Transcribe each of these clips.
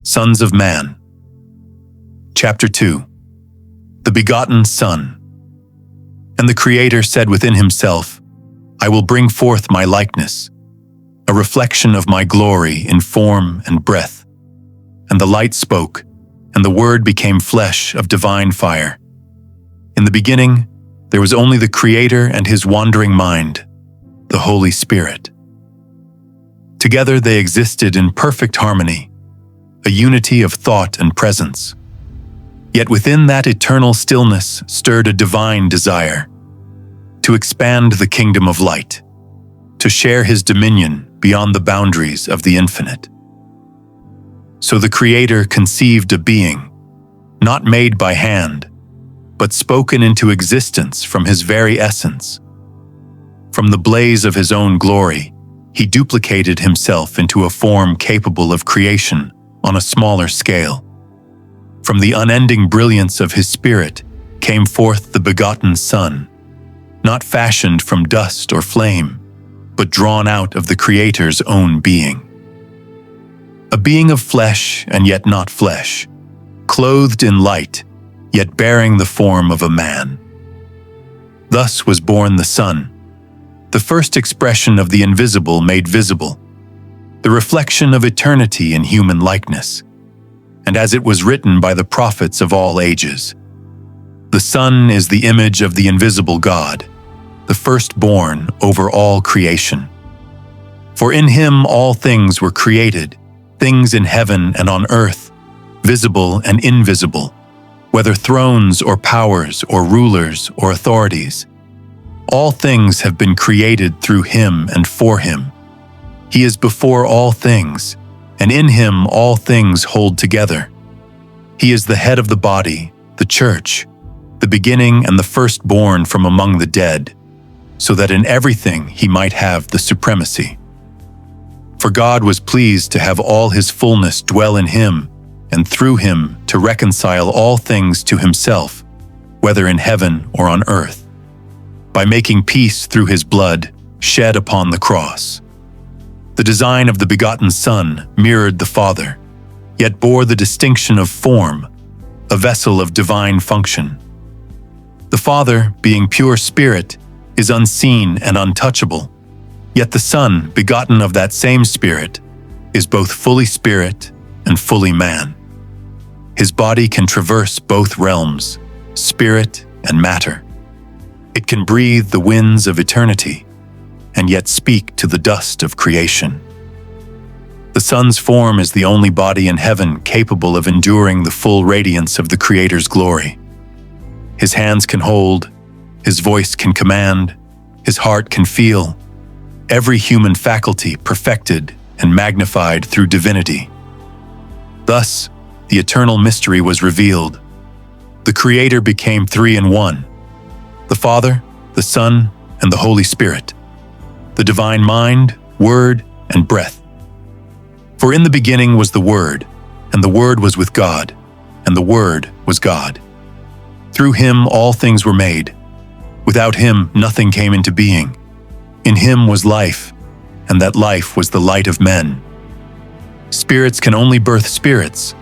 Sons of Man. Chapter 2. The Begotten Son. And the Creator said within himself, I will bring forth my likeness, a reflection of my glory in form and breadth. And the light spoke, and the Word became flesh of divine fire. In the beginning, there was only the Creator and his wandering mind, the Holy Spirit. Together they existed in perfect harmony, a unity of thought and presence. Yet within that eternal stillness stirred a divine desire to expand the kingdom of light, to share his dominion beyond the boundaries of the infinite. So the Creator conceived a being, not made by hand, but spoken into existence from his very essence. From the blaze of his own glory, he duplicated himself into a form capable of creation on a smaller scale. From the unending brilliance of his spirit came forth the begotten Son, not fashioned from dust or flame, but drawn out of the Creator's own being. A being of flesh and yet not flesh, clothed in light, yet bearing the form of a man. Thus was born the Son, the first expression of the invisible made visible, the reflection of eternity in human likeness. And as it was written by the prophets of all ages, the Son is the image of the invisible God, the firstborn over all creation. For in him all things were created, things in heaven and on earth, visible and invisible, whether thrones or powers or rulers or authorities. All things have been created through him and for him. He is before all things, and in him all things hold together. He is the head of the body, the church, the beginning and the firstborn from among the dead, so that in everything he might have the supremacy. For God was pleased to have all his fullness dwell in him, and through him to reconcile all things to himself, whether in heaven or on earth, by making peace through his blood shed upon the cross. The design of the begotten Son mirrored the Father, yet bore the distinction of form, a vessel of divine function. The Father, being pure spirit, is unseen and untouchable, yet the Son, begotten of that same Spirit, is both fully spirit and fully man. His body can traverse both realms, spirit and matter. It can breathe the winds of eternity, and yet speak to the dust of creation. The Son's form is the only body in heaven capable of enduring the full radiance of the Creator's glory. His hands can hold, his voice can command, his heart can feel, every human faculty perfected and magnified through divinity. Thus, the eternal mystery was revealed. The Creator became three in one: the Father, the Son, and the Holy Spirit, the divine mind, word, and breath. For in the beginning was the Word, and the Word was with God, and the Word was God. Through him all things were made. Without him nothing came into being. In him was life, and that life was the light of men. Spirits can only birth spirits,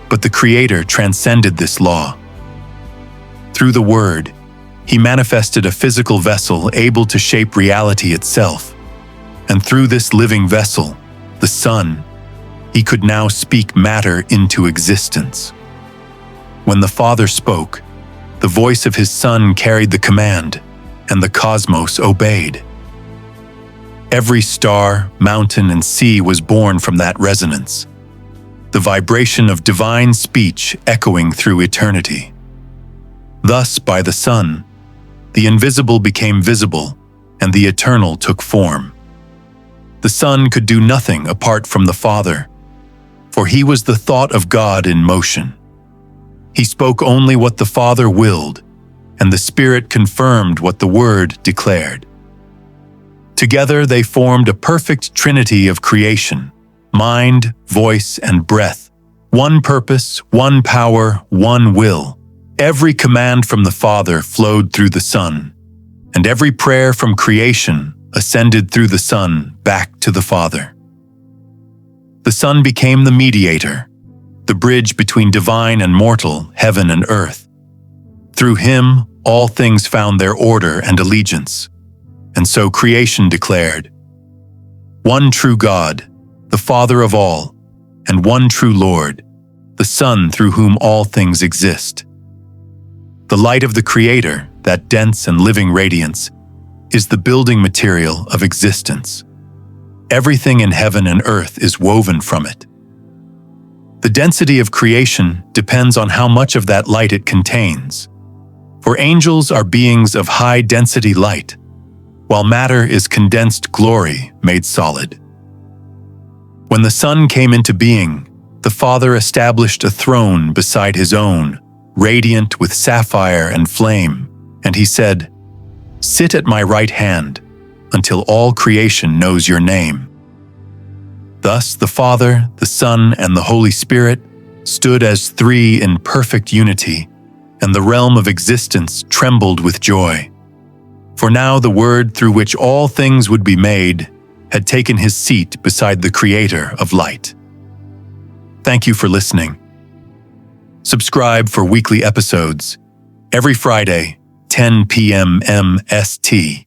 but the Creator transcended this law. Through the Word, he manifested a physical vessel able to shape reality itself. And through this living vessel, the Son, he could now speak matter into existence. When the Father spoke, the voice of his Son carried the command, and the cosmos obeyed. Every star, mountain, and sea was born from that resonance, the vibration of divine speech echoing through eternity. Thus, by the Son, the invisible became visible, and the eternal took form. The Son could do nothing apart from the Father, for he was the thought of God in motion. He spoke only what the Father willed, and the Spirit confirmed what the Word declared. Together they formed a perfect trinity of creation: mind, voice, and breath, one purpose, one power, one will. Every command from the Father flowed through the Son, and every prayer from creation ascended through the Son back to the Father. The Son became the mediator, the bridge between divine and mortal, heaven and earth. Through him, all things found their order and allegiance. And so creation declared, "One true God, the Father of all, and one true Lord, the Son through whom all things exist." The light of the Creator, that dense and living radiance, is the building material of existence. Everything in heaven and earth is woven from it. The density of creation depends on how much of that light it contains. For angels are beings of high-density light, while matter is condensed glory made solid. When the Son came into being, the Father established a throne beside his own, radiant with sapphire and flame, and he said, "Sit at my right hand, until all creation knows your name." Thus the Father, the Son, and the Holy Spirit stood as three in perfect unity, and the realm of existence trembled with joy. For now the Word through which all things would be made had taken his seat beside the Creator of light. Thank you for listening. Subscribe for weekly episodes every Friday, 10 p.m. MST.